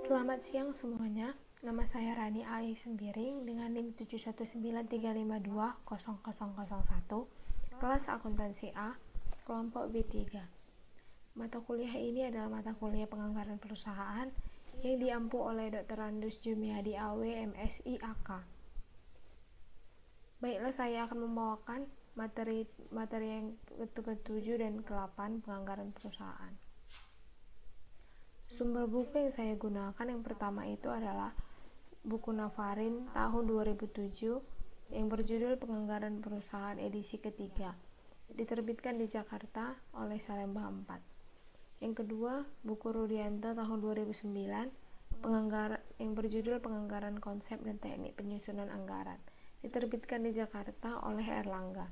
Selamat siang semuanya, nama saya Rani AI Sembiring dengan NIM 71935220001, kelas akuntansi A, kelompok B3. Mata kuliah ini adalah mata kuliah penganggaran perusahaan yang diampu oleh Dr. Randus Jumiadi AW MSI AK. Baiklah, saya akan membawakan materi yang ke-7 dan ke-8 penganggaran perusahaan. Sumber buku yang saya gunakan yang pertama itu adalah buku Navarin tahun 2007 yang berjudul Penganggaran Perusahaan edisi ketiga, diterbitkan di Jakarta oleh Salemba 4. Yang kedua, buku Rudianto tahun 2009 yang berjudul Penganggaran Konsep dan Teknik Penyusunan Anggaran, diterbitkan di Jakarta oleh Erlangga.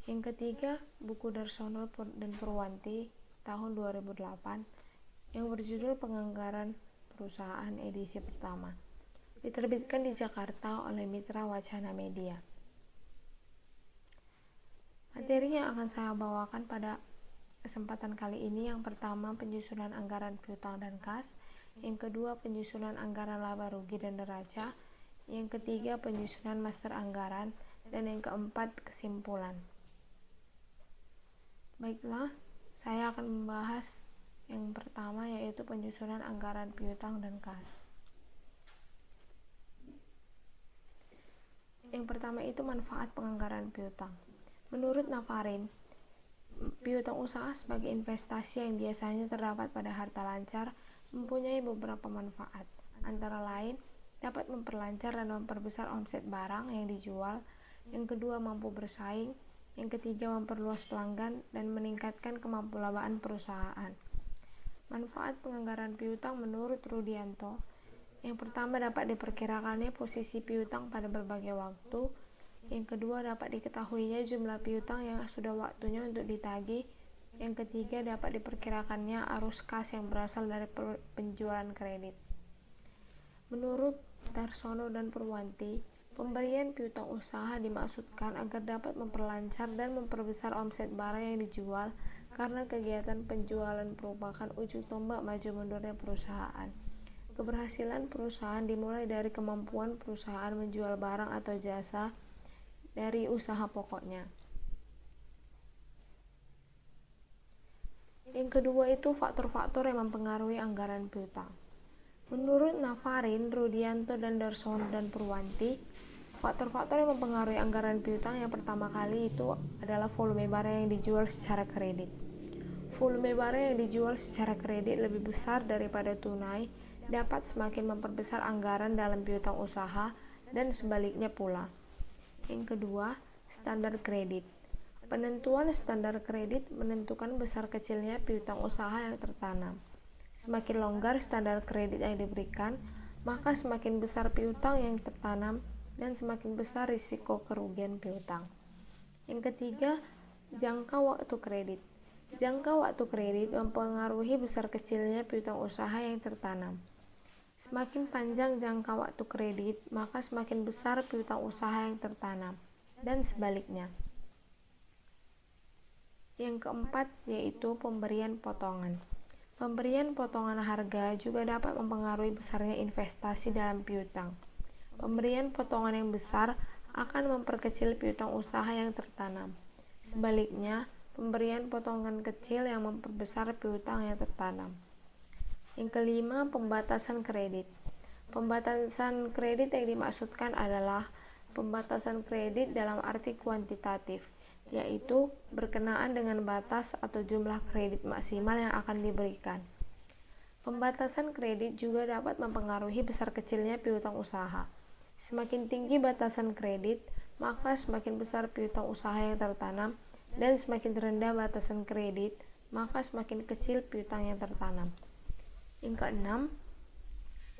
Yang ketiga, buku Darsono dan Purwanti tahun 2008 yang berjudul Penganggaran Perusahaan edisi pertama, diterbitkan di Jakarta oleh Mitra Wacana Media. Materi yang akan saya bawakan pada kesempatan kali ini yang pertama penyusunan anggaran piutang dan kas, yang kedua penyusunan anggaran laba rugi dan neraca, yang ketiga penyusunan master anggaran, dan yang keempat kesimpulan. Baiklah, saya akan membahas yang pertama yaitu penyusunan anggaran piutang dan kas. Yang pertama itu manfaat penganggaran piutang. Menurut Navarin, piutang usaha sebagai investasi yang biasanya terdapat pada harta lancar mempunyai beberapa manfaat. Antara lain, dapat memperlancar dan memperbesar omset barang yang dijual. Yang kedua, mampu bersaing. Yang ketiga, memperluas pelanggan dan meningkatkan kemampuan perusahaan. Manfaat penganggaran piutang menurut Rudianto, yang pertama dapat diperkirakannya posisi piutang pada berbagai waktu. Yang kedua, dapat diketahuinya jumlah piutang yang sudah waktunya untuk ditagih. Yang ketiga, dapat diperkirakannya arus kas yang berasal dari penjualan kredit. Menurut Darsono dan Purwanti, pemberian piutang usaha dimaksudkan agar dapat memperlancar dan memperbesar omset barang yang dijual karena kegiatan penjualan merupakan ujung tombak maju mundurnya perusahaan. Keberhasilan perusahaan dimulai dari kemampuan perusahaan menjual barang atau jasa dari usaha pokoknya. Yang kedua itu faktor-faktor yang mempengaruhi anggaran piutang. Menurut Navarin, Rudianto, dan Darsono dan Purwanti, faktor-faktor yang mempengaruhi anggaran piutang yang pertama kali itu adalah volume barang yang dijual secara kredit. Volume barang yang dijual secara kredit lebih besar daripada tunai dapat semakin memperbesar anggaran dalam piutang usaha dan sebaliknya pula. Yang kedua, standar kredit. Penentuan standar kredit menentukan besar kecilnya piutang usaha yang tertanam. Semakin longgar standar kredit yang diberikan, maka semakin besar piutang yang tertanam dan semakin besar risiko kerugian piutang. Yang ketiga, jangka waktu kredit. Jangka waktu kredit mempengaruhi besar kecilnya piutang usaha yang tertanam. Semakin panjang jangka waktu kredit, maka semakin besar piutang usaha yang tertanam, dan sebaliknya. Yang keempat yaitu pemberian potongan. Pemberian potongan harga juga dapat mempengaruhi besarnya investasi dalam piutang. Pemberian potongan yang besar akan memperkecil piutang usaha yang tertanam. Sebaliknya, pemberian potongan kecil yang memperbesar piutang yang tertanam. Yang kelima, pembatasan kredit. Pembatasan kredit yang dimaksudkan adalah pembatasan kredit dalam arti kuantitatif, yaitu berkenaan dengan batas atau jumlah kredit maksimal yang akan diberikan. Pembatasan kredit juga dapat mempengaruhi besar kecilnya piutang usaha. Semakin tinggi batasan kredit, maka semakin besar piutang usaha yang tertanam, dan semakin rendah batasan kredit, maka semakin kecil piutang yang tertanam. Yang keenam,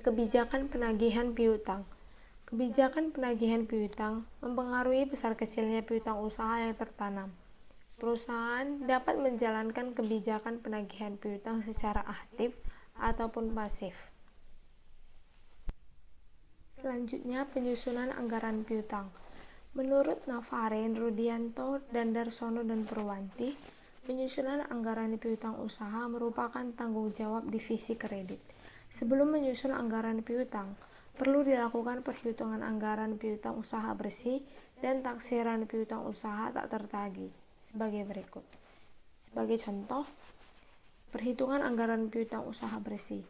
kebijakan penagihan piutang. Kebijakan penagihan piutang mempengaruhi besar kecilnya piutang usaha yang tertanam. Perusahaan dapat menjalankan kebijakan penagihan piutang secara aktif ataupun pasif. Selanjutnya, penyusunan anggaran piutang. Menurut Navarin, Rudianto, dan Darsono dan Purwanti, penyusunan anggaran piutang usaha merupakan tanggung jawab divisi kredit. Sebelum menyusun anggaran piutang, perlu dilakukan perhitungan anggaran piutang usaha bersih dan taksiran piutang usaha tak tertagih sebagai berikut. Sebagai contoh, perhitungan anggaran piutang usaha bersih.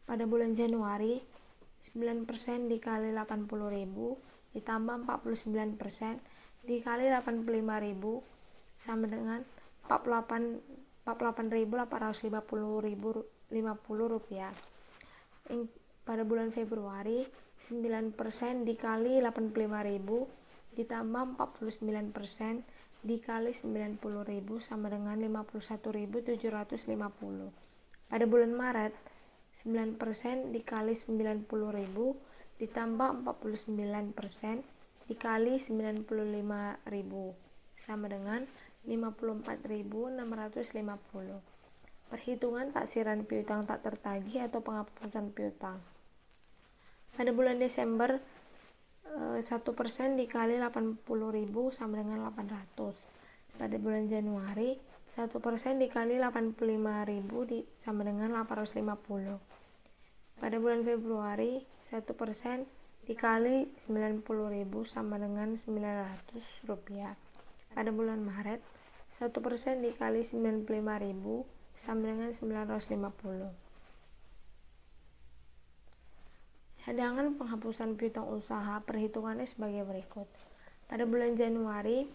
Pada bulan Januari, 9% dikali 80.000 ditambah 49% dikali 85.000 sama dengan 48.850 rupiah. Pada bulan Februari, 9% dikali 85.000 ditambah 49% dikali 90.000 sama dengan 51.750. Pada bulan Maret, 9% dikali 90.000 ditambah 49% dikali 95.000 sama dengan 54.650. Perhitungan taksiran piutang tak tertagih atau penghapusan piutang. Pada bulan Desember, 1% dikali 80.000 sama dengan 800. Pada bulan Januari, 1% dikali 85.000 sama dengan 850. Pada bulan Februari, 1% dikali 90.000 sama dengan 900 rupiah. Pada bulan Maret, 1% dikali 95.000 sama dengan 950. Cadangan penghapusan piutang usaha perhitungannya sebagai berikut. Pada bulan Januari,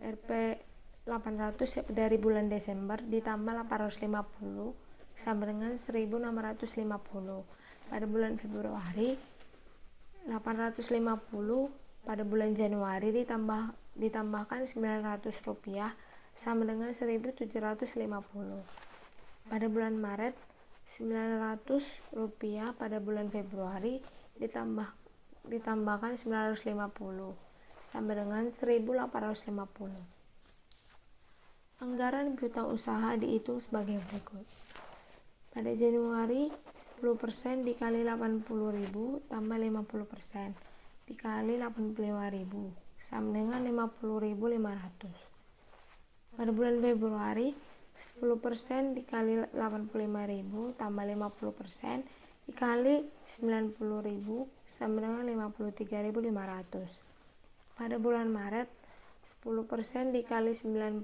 Rp 800 dari bulan Desember ditambah 850 sama dengan 1.650. Pada bulan Februari, 850 pada bulan Januari ditambahkan 900 rupiah sama dengan 1.750. Pada bulan Maret, 900 rupiah pada bulan Februari ditambahkan 950 sama dengan 1.850. Anggaran piutang usaha dihitung sebagai berikut. Pada Januari, 10% dikali 80.000 tambah 50% dikali 85.000 sama dengan 50.500. Pada bulan Februari, 10% dikali 85.000 tambah 50% dikali 90.000 sama dengan 53.500. Pada bulan Maret, 10% dikali 90.000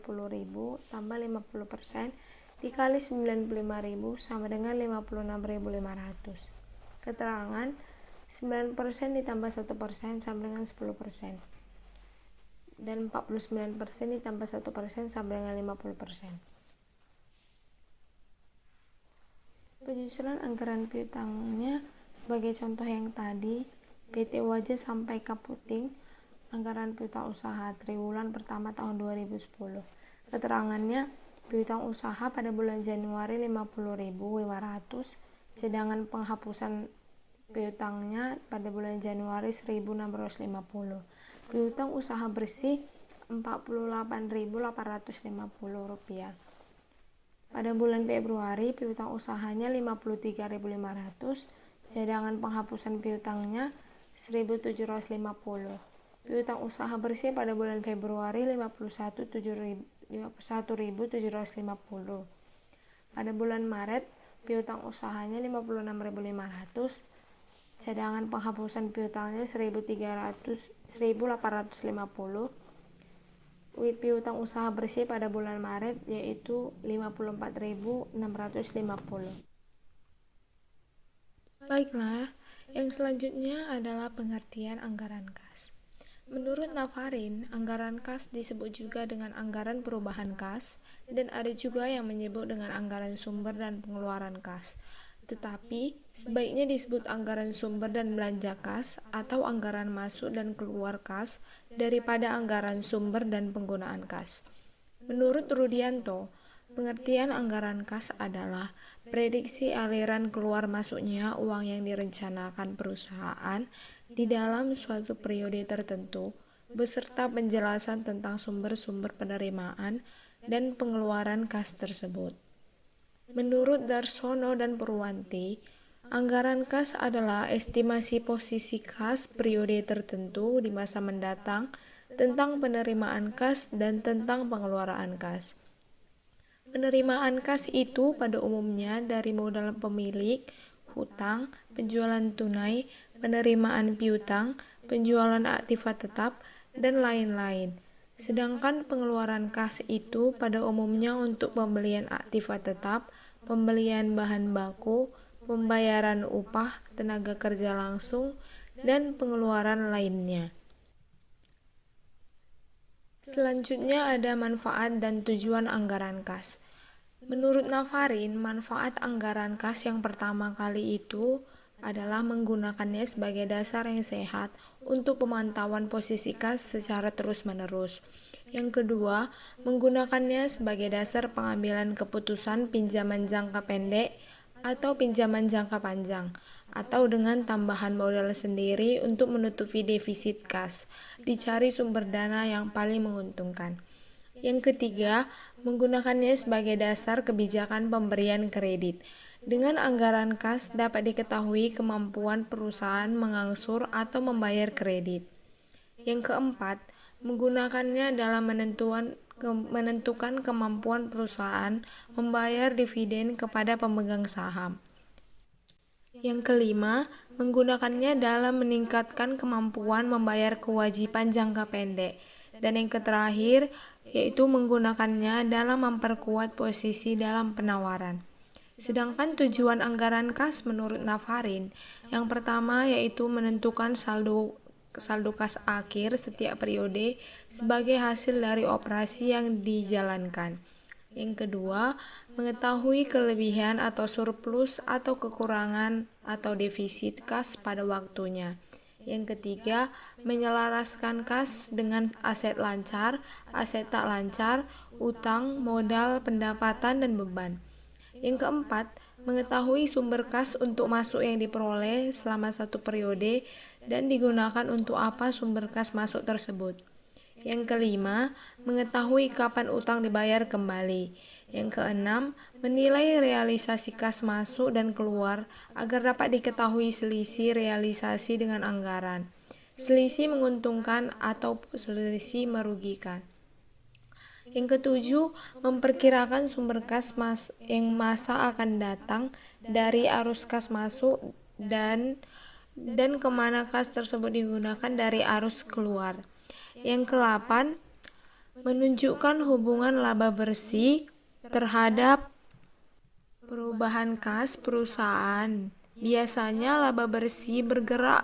tambah 50% dikali 95.000 sama dengan 56.500. Keterangan 9% ditambah 1% sama dengan 10%. Dan 49% ditambah 1% sama dengan 50%. Penyusunan anggaran piutangnya sebagai contoh yang tadi, PT Wajah sampai Kaputing, anggaran piutang usaha triwulan pertama tahun 2010. Keterangannya, piutang usaha pada bulan Januari 50.500, cadangan penghapusan piutangnya pada bulan Januari 1.650. Piutang usaha bersih 48.850 rupiah. Pada bulan Februari, piutang usahanya 53.500, cadangan penghapusan piutangnya 1.750. Piutang usaha bersih pada bulan Februari 51.750. Pada bulan Maret, piutang usahanya 56.500, cadangan penghapusan piutangnya 1.850. Piutang usaha bersih pada bulan Maret yaitu 54.650. Baiklah, yang selanjutnya adalah pengertian anggaran kas. Menurut Nafarin, anggaran kas disebut juga dengan anggaran perubahan kas dan ada juga yang menyebut dengan anggaran sumber dan pengeluaran kas. Tetapi, sebaiknya disebut anggaran sumber dan belanja kas atau anggaran masuk dan keluar kas daripada anggaran sumber dan penggunaan kas. Menurut Rudianto, pengertian anggaran kas adalah prediksi aliran keluar masuknya uang yang direncanakan perusahaan di dalam suatu periode tertentu, beserta penjelasan tentang sumber-sumber penerimaan dan pengeluaran kas tersebut. Menurut Darsono dan Purwanti, anggaran kas adalah estimasi posisi kas periode tertentu di masa mendatang tentang penerimaan kas dan tentang pengeluaran kas. Penerimaan kas itu pada umumnya dari modal pemilik, hutang, penjualan tunai, penerimaan piutang, penjualan aktiva tetap, dan lain-lain. Sedangkan pengeluaran kas itu pada umumnya untuk pembelian aktiva tetap, pembelian bahan baku, pembayaran upah tenaga kerja langsung, dan pengeluaran lainnya. Selanjutnya ada manfaat dan tujuan anggaran kas. Menurut Navarin, manfaat anggaran kas yang pertama kali itu adalah menggunakannya sebagai dasar yang sehat untuk pemantauan posisi kas secara terus-menerus. Yang kedua, menggunakannya sebagai dasar pengambilan keputusan pinjaman jangka pendek atau pinjaman jangka panjang, atau dengan tambahan modal sendiri untuk menutupi defisit kas, dicari sumber dana yang paling menguntungkan. Yang ketiga, menggunakannya sebagai dasar kebijakan pemberian kredit. Dengan anggaran kas dapat diketahui kemampuan perusahaan mengangsur atau membayar kredit. Yang keempat, menggunakannya dalam menentukan kemampuan perusahaan membayar dividen kepada pemegang saham. Yang kelima, menggunakannya dalam meningkatkan kemampuan membayar kewajiban jangka pendek. Dan yang terakhir, yaitu menggunakannya dalam memperkuat posisi dalam penawaran. Sedangkan tujuan anggaran kas menurut Navarin, yang pertama yaitu menentukan saldo kas akhir setiap periode sebagai hasil dari operasi yang dijalankan. Yang kedua, mengetahui kelebihan atau surplus atau kekurangan atau defisit kas pada waktunya. Yang ketiga, menyelaraskan kas dengan aset lancar, aset tak lancar, utang, modal, pendapatan, dan beban. Yang keempat, mengetahui sumber kas untuk masuk yang diperoleh selama satu periode dan digunakan untuk apa sumber kas masuk tersebut. Yang kelima, mengetahui kapan utang dibayar kembali. Yang keenam, menilai realisasi kas masuk dan keluar agar dapat diketahui selisih realisasi dengan anggaran. Selisih menguntungkan atau selisih merugikan. Yang ketujuh, memperkirakan sumber kas yang masa akan datang dari arus kas masuk dan kemana kas tersebut digunakan dari arus keluar. Yang ke-8, menunjukkan hubungan laba bersih terhadap perubahan kas perusahaan. Biasanya laba bersih bergerak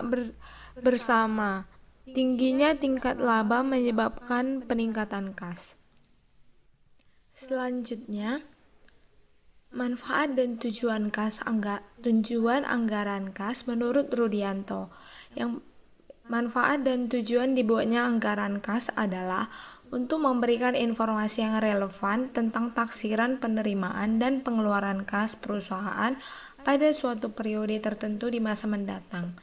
bersama. Tingginya tingkat laba menyebabkan peningkatan kas. Selanjutnya, manfaat dan tujuan anggaran kas menurut Rudianto. Yang manfaat dan tujuan dibuatnya anggaran kas adalah untuk memberikan informasi yang relevan tentang taksiran penerimaan dan pengeluaran kas perusahaan pada suatu periode tertentu di masa mendatang.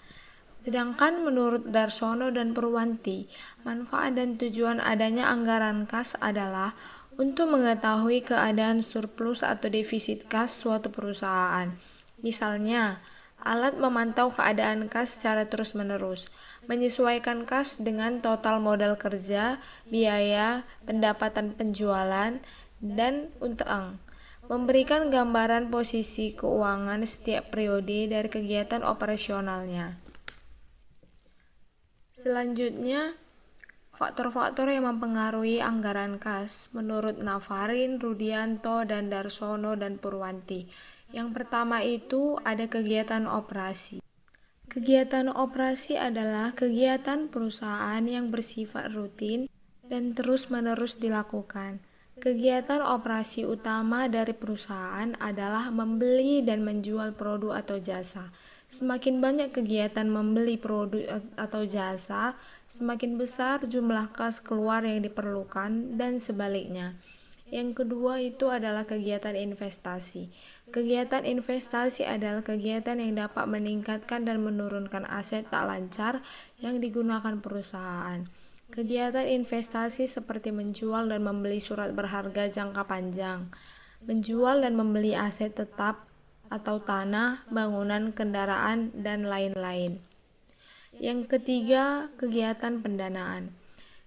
Sedangkan menurut Darsono dan Purwanti, manfaat dan tujuan adanya anggaran kas adalah untuk mengetahui keadaan surplus atau defisit kas suatu perusahaan. Misalnya, alat memantau keadaan kas secara terus-menerus, menyesuaikan kas dengan total modal kerja, biaya, pendapatan penjualan, dan utang. Memberikan gambaran posisi keuangan setiap periode dari kegiatan operasionalnya. Selanjutnya, faktor-faktor yang mempengaruhi anggaran kas menurut Navarin, Rudianto, dan Darsono dan Purwanti. Yang pertama itu ada kegiatan operasi. Kegiatan operasi adalah kegiatan perusahaan yang bersifat rutin dan terus-menerus dilakukan. Kegiatan operasi utama dari perusahaan adalah membeli dan menjual produk atau jasa. Semakin banyak kegiatan membeli produk atau jasa, semakin besar jumlah kas keluar yang diperlukan dan sebaliknya. Yang kedua itu adalah kegiatan investasi. Kegiatan investasi adalah kegiatan yang dapat meningkatkan dan menurunkan aset tak lancar yang digunakan perusahaan. Kegiatan investasi seperti menjual dan membeli surat berharga jangka panjang, menjual dan membeli aset tetap atau tanah, bangunan, kendaraan, dan lain-lain. Yang ketiga, kegiatan pendanaan.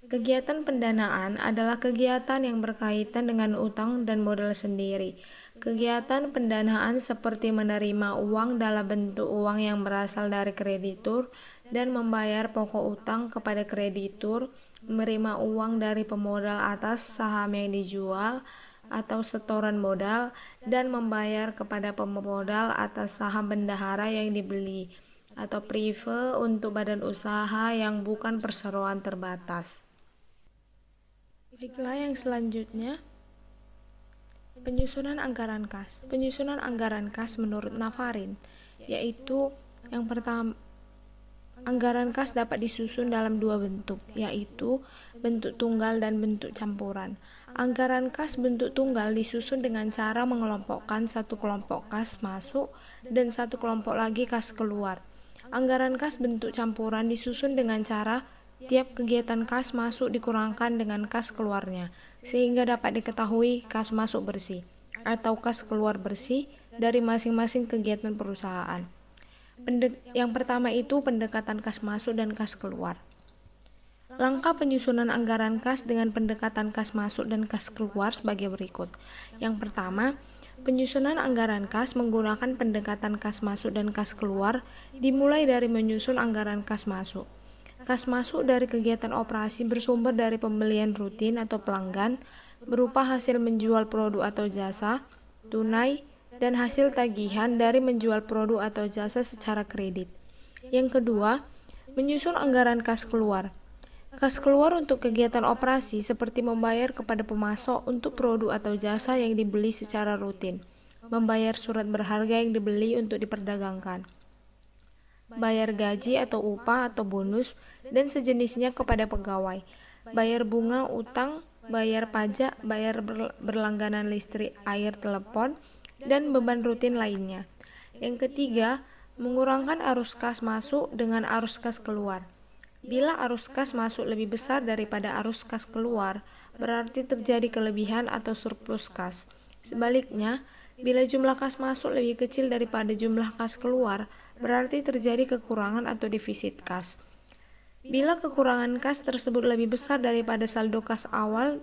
Kegiatan pendanaan adalah kegiatan yang berkaitan dengan utang dan modal sendiri. Kegiatan pendanaan seperti menerima uang dalam bentuk uang yang berasal dari kreditur dan membayar pokok utang kepada kreditur, menerima uang dari pemodal atas saham yang dijual atau setoran modal, dan membayar kepada pemodal atas saham bendahara yang dibeli, atau prive untuk badan usaha yang bukan perseroan terbatas. Baiklah, yang selanjutnya, penyusunan anggaran kas. Penyusunan anggaran kas menurut Navarin, yaitu yang pertama, anggaran kas dapat disusun dalam dua bentuk, yaitu bentuk tunggal dan bentuk campuran. Anggaran kas bentuk tunggal disusun dengan cara mengelompokkan satu kelompok kas masuk dan satu kelompok lagi kas keluar. Anggaran kas bentuk campuran disusun dengan cara tiap kegiatan kas masuk dikurangkan dengan kas keluarnya, sehingga dapat diketahui kas masuk bersih atau kas keluar bersih dari masing-masing kegiatan perusahaan. Yang pertama itu pendekatan kas masuk dan kas keluar. Langkah penyusunan anggaran kas dengan pendekatan kas masuk dan kas keluar sebagai berikut. Yang pertama, penyusunan anggaran kas menggunakan pendekatan kas masuk dan kas keluar dimulai dari menyusun anggaran kas masuk. Kas masuk dari kegiatan operasi bersumber dari pembelian rutin atau pelanggan berupa hasil menjual produk atau jasa, tunai, dan hasil tagihan dari menjual produk atau jasa secara kredit. Yang kedua, menyusun anggaran kas keluar. Kas keluar untuk kegiatan operasi seperti membayar kepada pemasok untuk produk atau jasa yang dibeli secara rutin, membayar surat berharga yang dibeli untuk diperdagangkan, bayar gaji atau upah atau bonus dan sejenisnya kepada pegawai, bayar bunga utang, bayar pajak, bayar berlangganan listrik, air, telepon, dan beban rutin lainnya. Yang ketiga, mengurangkan arus kas masuk dengan arus kas keluar. Bila arus kas masuk lebih besar daripada arus kas keluar, berarti terjadi kelebihan atau surplus kas. Sebaliknya, bila jumlah kas masuk lebih kecil daripada jumlah kas keluar, berarti terjadi kekurangan atau defisit kas. Bila kekurangan kas tersebut lebih besar daripada saldo kas awal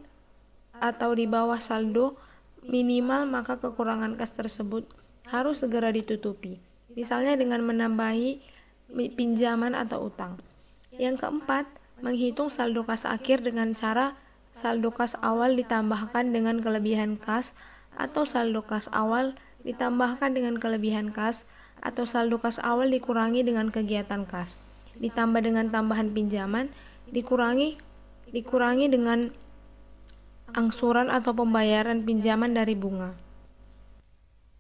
atau di bawah saldo minimal, maka kekurangan kas tersebut harus segera ditutupi, misalnya dengan menambahi pinjaman atau utang. Yang keempat, menghitung saldo kas akhir dengan cara saldo kas awal ditambahkan dengan kelebihan kas, atau saldo kas awal ditambahkan dengan kelebihan kas, atau saldo kas awal dikurangi dengan kegiatan kas, ditambah dengan tambahan pinjaman, dikurangi dengan angsuran atau pembayaran pinjaman dari bunga.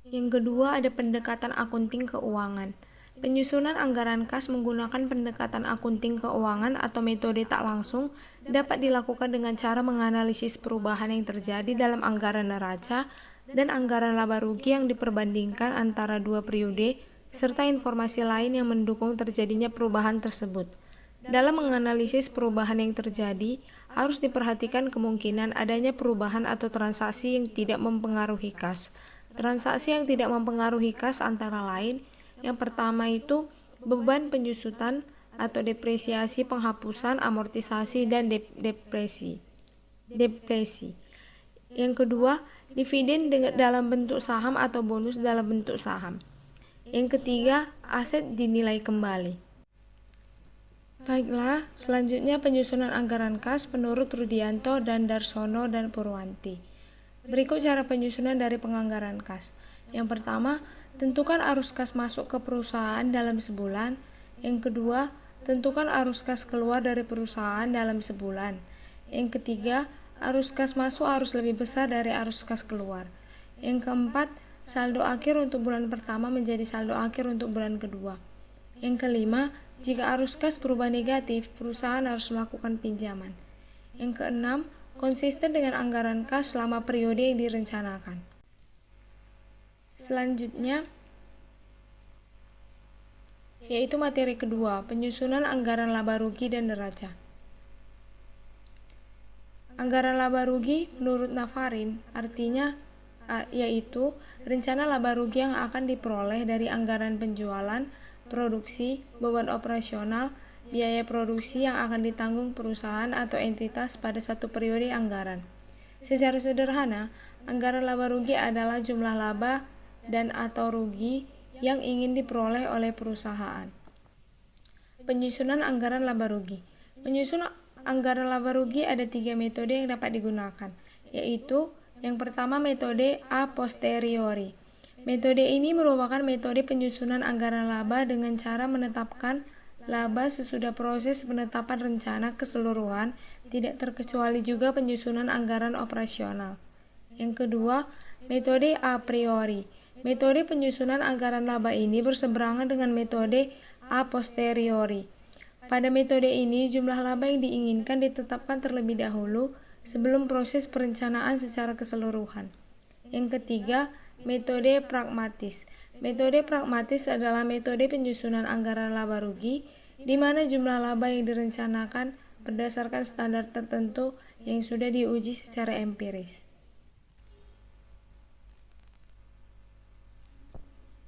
Yang kedua, ada pendekatan akunting keuangan. Penyusunan anggaran kas menggunakan pendekatan akunting keuangan atau metode tak langsung dapat dilakukan dengan cara menganalisis perubahan yang terjadi dalam anggaran neraca dan anggaran laba rugi yang diperbandingkan antara dua periode serta informasi lain yang mendukung terjadinya perubahan tersebut. Dalam menganalisis perubahan yang terjadi, harus diperhatikan kemungkinan adanya perubahan atau transaksi yang tidak mempengaruhi kas. Transaksi yang tidak mempengaruhi kas antara lain, yang pertama itu beban penyusutan atau depresiasi, penghapusan, amortisasi, dan depresi. Yang kedua, dividen dalam bentuk saham atau bonus dalam bentuk saham. Yang ketiga, aset dinilai kembali. Baiklah, selanjutnya penyusunan anggaran kas menurut Rudianto dan Darsono dan Purwanti. Berikut cara penyusunan dari penganggaran kas. Yang pertama, tentukan arus kas masuk ke perusahaan dalam sebulan. Yang kedua, tentukan arus kas keluar dari perusahaan dalam sebulan. Yang ketiga, arus kas masuk harus lebih besar dari arus kas keluar. Yang keempat, saldo akhir untuk bulan pertama menjadi saldo akhir untuk bulan kedua. Yang kelima, jika arus kas berubah negatif, perusahaan harus melakukan pinjaman. Yang keenam, konsisten dengan anggaran kas selama periode yang direncanakan. Selanjutnya, yaitu materi kedua, penyusunan anggaran laba rugi dan neraca. Anggaran laba rugi menurut Navarin artinya yaitu rencana laba rugi yang akan diperoleh dari anggaran penjualan, produksi, beban operasional, biaya produksi yang akan ditanggung perusahaan atau entitas pada satu periode anggaran. Secara sederhana, Anggaran laba rugi adalah jumlah laba dan atau rugi yang ingin diperoleh oleh perusahaan. Penyusunan anggaran laba rugi. Menyusun anggaran laba rugi ada 3 metode yang dapat digunakan, yaitu yang pertama metode a posteriori. Metode ini merupakan metode penyusunan anggaran laba dengan cara menetapkan laba sesudah proses penetapan rencana keseluruhan, tidak terkecuali juga penyusunan anggaran operasional. Yang kedua, metode a priori. Metode penyusunan anggaran laba ini berseberangan dengan metode a posteriori. Pada metode ini, jumlah laba yang diinginkan ditetapkan terlebih dahulu sebelum proses perencanaan secara keseluruhan. Yang ketiga, metode pragmatis. Metode pragmatis adalah metode penyusunan anggaran laba rugi, di mana jumlah laba yang direncanakan berdasarkan standar tertentu yang sudah diuji secara empiris.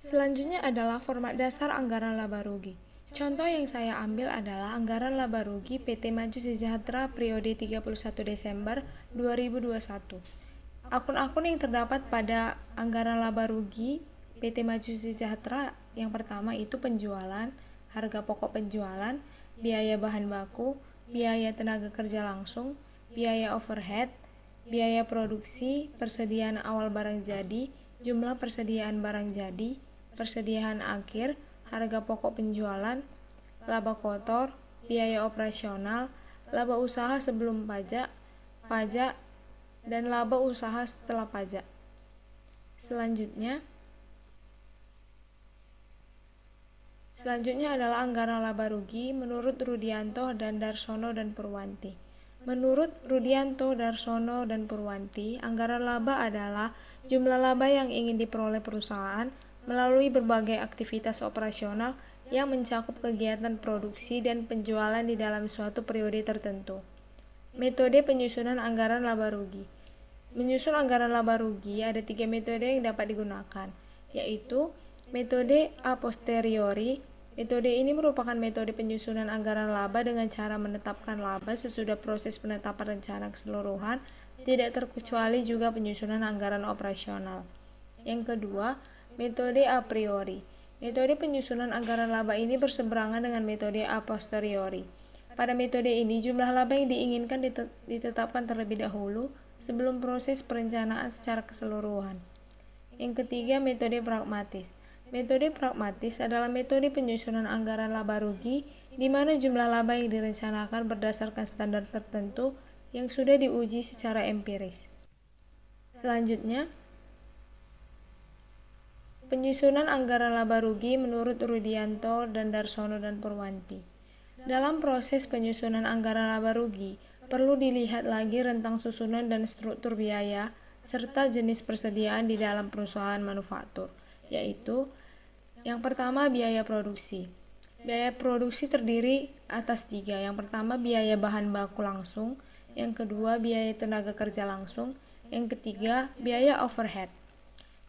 Selanjutnya adalah format dasar anggaran laba rugi. Contoh yang saya ambil adalah anggaran laba rugi PT Maju Sejahtera periode 31 Desember 2021. Akun-akun yang terdapat pada anggaran laba rugi PT Maju Sejahtera yang pertama itu penjualan, harga pokok penjualan, biaya bahan baku, biaya tenaga kerja langsung, biaya overhead, biaya produksi, persediaan awal barang jadi, jumlah persediaan barang jadi, persediaan akhir, harga pokok penjualan, laba kotor, biaya operasional, laba usaha sebelum pajak, pajak, dan laba usaha setelah pajak. Selanjutnya adalah anggaran laba rugi menurut Rudianto dan Darsono dan Purwanti. Menurut Rudianto, Darsono, dan Purwanti, anggaran laba adalah jumlah laba yang ingin diperoleh perusahaan melalui berbagai aktivitas operasional yang mencakup kegiatan produksi dan penjualan di dalam suatu periode tertentu. Metode penyusunan anggaran laba rugi. Menyusun anggaran laba rugi ada 3 metode yang dapat digunakan, yaitu metode a posteriori. Metode ini merupakan metode penyusunan anggaran laba dengan cara menetapkan laba sesudah proses penetapan rencana keseluruhan, tidak terkecuali juga penyusunan anggaran operasional. Yang kedua, metode a priori. Metode penyusunan anggaran laba ini berseberangan dengan metode a posteriori. Pada metode ini, jumlah laba yang diinginkan ditetapkan terlebih dahulu sebelum proses perencanaan secara keseluruhan. Yang ketiga, metode pragmatis. Metode pragmatis adalah metode penyusunan anggaran laba rugi di mana jumlah laba yang direncanakan berdasarkan standar tertentu yang sudah diuji secara empiris. Selanjutnya, penyusunan anggaran laba rugi menurut Rudianto dan Darsono dan Purwanti. Dalam proses penyusunan anggaran laba rugi, perlu dilihat lagi rentang susunan dan struktur biaya serta jenis persediaan di dalam perusahaan manufaktur, yaitu yang pertama biaya produksi. Biaya produksi terdiri atas 3. Yang pertama biaya bahan baku langsung, yang kedua biaya tenaga kerja langsung, yang ketiga biaya overhead.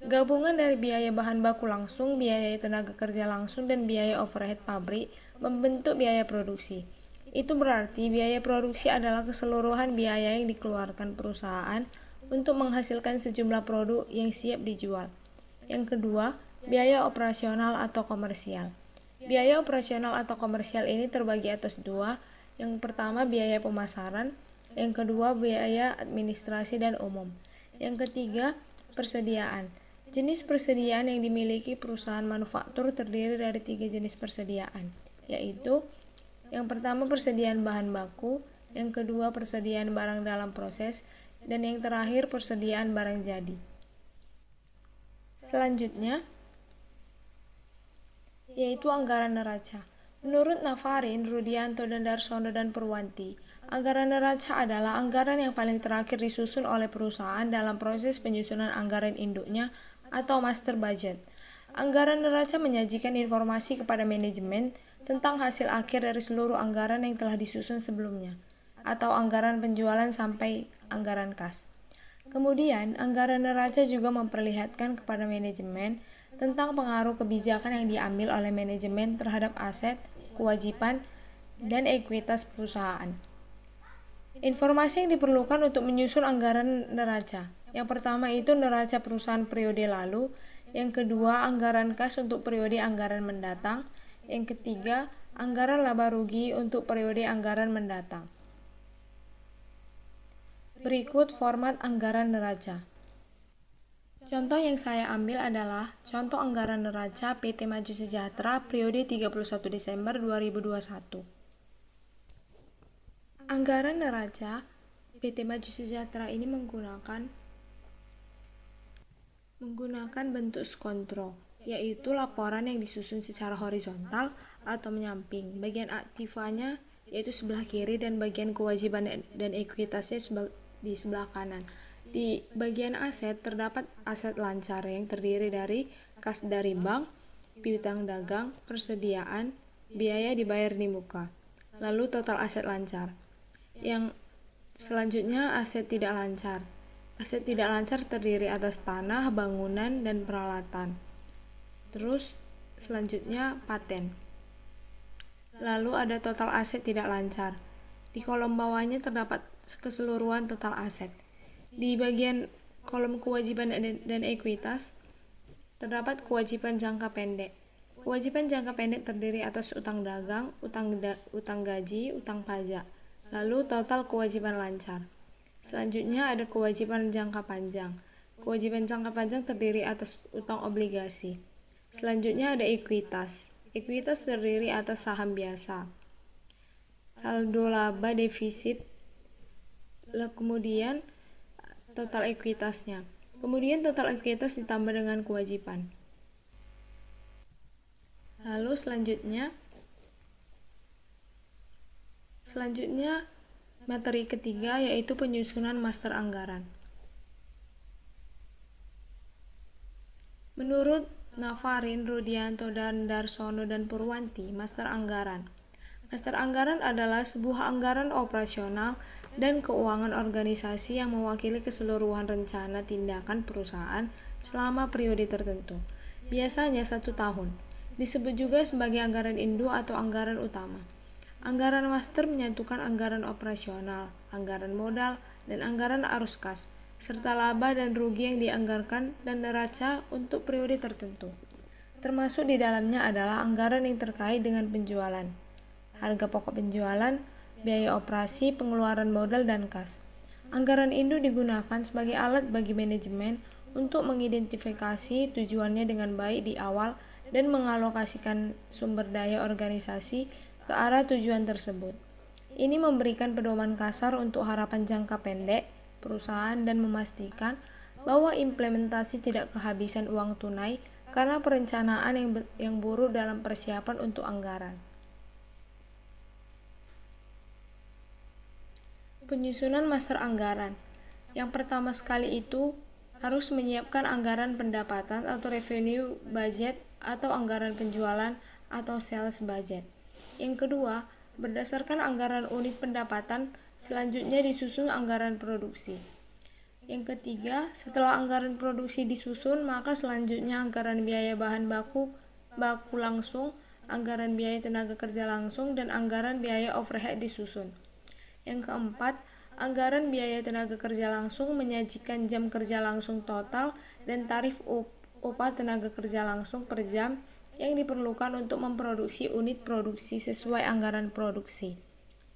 Gabungan dari biaya bahan baku langsung, biaya tenaga kerja langsung, dan biaya overhead pabrik membentuk biaya produksi. Itu berarti biaya produksi adalah keseluruhan biaya yang dikeluarkan perusahaan untuk menghasilkan sejumlah produk yang siap dijual. Yang kedua, biaya operasional atau komersial. Biaya operasional atau komersial ini terbagi atas 2. Yang pertama biaya pemasaran, yang kedua biaya administrasi dan umum. Yang ketiga, persediaan. Jenis persediaan yang dimiliki perusahaan manufaktur terdiri dari 3 jenis persediaan, yaitu yang pertama persediaan bahan baku, yang kedua persediaan barang dalam proses, dan yang terakhir persediaan barang jadi. Selanjutnya, yaitu anggaran neraca. Menurut Navarin, Rudianto, dan Darsono dan Purwanti, anggaran neraca adalah anggaran yang paling terakhir disusun oleh perusahaan dalam proses penyusunan anggaran induknya atau master budget. Anggaran neraca menyajikan informasi kepada manajemen tentang hasil akhir dari seluruh anggaran yang telah disusun sebelumnya, atau anggaran penjualan sampai anggaran kas. Kemudian, anggaran neraca juga memperlihatkan kepada manajemen tentang pengaruh kebijakan yang diambil oleh manajemen terhadap aset, kewajiban, dan ekuitas perusahaan. Informasi yang diperlukan untuk menyusun anggaran neraca. Yang pertama itu neraca perusahaan periode lalu, yang kedua anggaran kas untuk periode anggaran mendatang, yang ketiga anggaran laba rugi untuk periode anggaran mendatang. Berikut format anggaran neraca. Contoh yang saya ambil adalah contoh anggaran neraca PT Maju Sejahtera periode 31 Desember 2021. Anggaran neraca PT Maju Sejahtera ini menggunakan bentuk skontro, yaitu laporan yang disusun secara horizontal atau menyamping. Bagian aktifanya yaitu sebelah kiri dan bagian kewajiban dan ekuitasnya di sebelah kanan. Di bagian aset terdapat aset lancar yang terdiri dari kas dari bank, piutang dagang, persediaan, biaya dibayar di muka. Lalu total aset lancar. Yang selanjutnya aset tidak lancar. Aset tidak lancar terdiri atas tanah, bangunan, dan peralatan. Terus selanjutnya paten. Lalu ada total aset tidak lancar. Di kolom bawahnya terdapat keseluruhan total aset. Di bagian kolom kewajiban dan ekuitas terdapat kewajiban jangka pendek. Kewajiban jangka pendek terdiri atas utang dagang, utang gaji, utang pajak. Lalu total kewajiban lancar. Selanjutnya ada kewajiban jangka panjang. Kewajiban jangka panjang terdiri atas utang obligasi. Selanjutnya ada ekuitas. Ekuitas terdiri atas saham biasa. Saldo laba defisit. Kemudian total ekuitasnya. Kemudian total ekuitas ditambah dengan kewajiban. Lalu selanjutnya materi ketiga yaitu penyusunan master anggaran. Menurut Navarin, Rudianto, dan Darsono dan Purwanti, master anggaran. Master anggaran adalah sebuah anggaran operasional dan keuangan organisasi yang mewakili keseluruhan rencana tindakan perusahaan selama periode tertentu, biasanya 1 tahun. Disebut juga sebagai anggaran induk atau anggaran utama. Anggaran master menyatukan anggaran operasional, anggaran modal, dan anggaran arus kas, serta laba dan rugi yang dianggarkan dan neraca untuk periode tertentu. Termasuk di dalamnya adalah anggaran yang terkait dengan penjualan, harga pokok penjualan, biaya operasi, pengeluaran modal, dan kas. Anggaran induk digunakan sebagai alat bagi manajemen untuk mengidentifikasi tujuannya dengan baik di awal dan mengalokasikan sumber daya organisasi ke arah tujuan tersebut. Ini memberikan pedoman kasar untuk harapan jangka pendek perusahaan dan memastikan bahwa implementasi tidak kehabisan uang tunai karena perencanaan yang buruk dalam persiapan untuk anggaran. Penyusunan master anggaran. Yang pertama sekali itu harus menyiapkan anggaran pendapatan atau revenue budget atau anggaran penjualan atau sales budget. Yang kedua, berdasarkan anggaran unit pendapatan, selanjutnya disusun anggaran produksi. Yang ketiga, setelah anggaran produksi disusun, maka selanjutnya anggaran biaya bahan baku langsung, anggaran biaya tenaga kerja langsung, dan anggaran biaya overhead disusun. Yang keempat, anggaran biaya tenaga kerja langsung menyajikan jam kerja langsung total dan tarif upah tenaga kerja langsung per jam yang diperlukan untuk memproduksi unit produksi sesuai anggaran produksi.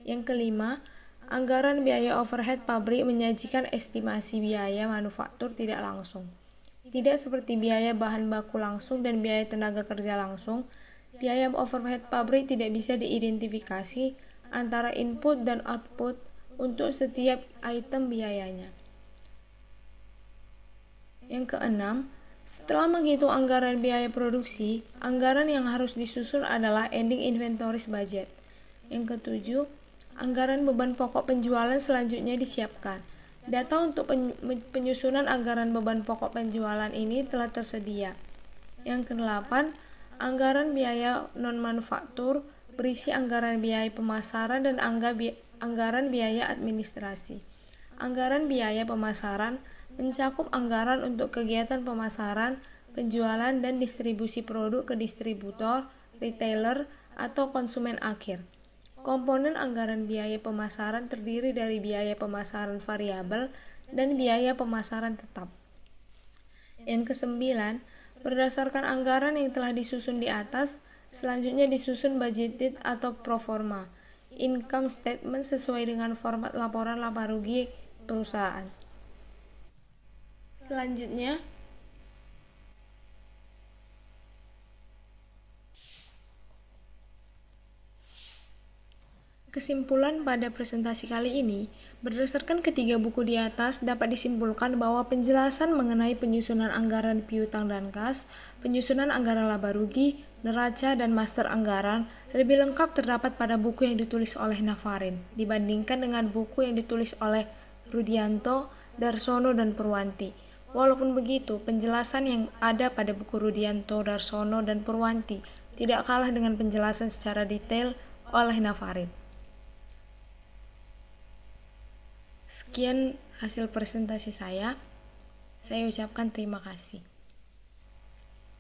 Yang kelima, anggaran biaya overhead pabrik menyajikan estimasi biaya manufaktur tidak langsung. Tidak seperti biaya bahan baku langsung dan biaya tenaga kerja langsung, biaya overhead pabrik tidak bisa diidentifikasi antara input dan output untuk setiap item biayanya. Yang keenam, setelah menghitung anggaran biaya produksi, anggaran yang harus disusun adalah ending inventories budget. Yang ketujuh, anggaran beban pokok penjualan selanjutnya disiapkan. Data untuk penyusunan anggaran beban pokok penjualan ini telah tersedia. Yang kedelapan, anggaran biaya non-manufaktur berisi anggaran biaya pemasaran dan anggaran biaya administrasi. Anggaran biaya pemasaran mencakup anggaran untuk kegiatan pemasaran, penjualan, dan distribusi produk ke distributor, retailer, atau konsumen akhir. Komponen anggaran biaya pemasaran terdiri dari biaya pemasaran variabel dan biaya pemasaran tetap. Yang kesembilan, berdasarkan anggaran yang telah disusun di atas, selanjutnya disusun budgeted atau pro forma income statement sesuai dengan format laporan laba rugi perusahaan. Selanjutnya, kesimpulan pada presentasi kali ini, berdasarkan ketiga buku di atas dapat disimpulkan bahwa penjelasan mengenai penyusunan anggaran piutang dan kas, penyusunan anggaran laba rugi, neraca, dan master anggaran lebih lengkap terdapat pada buku yang ditulis oleh Navarin dibandingkan dengan buku yang ditulis oleh Rudianto, Darsono, dan Purwanti. Walaupun begitu, penjelasan yang ada pada buku Rudianto, Darsono, dan Purwanti tidak kalah dengan penjelasan secara detail oleh Navarin. Sekian hasil presentasi saya. Saya ucapkan terima kasih.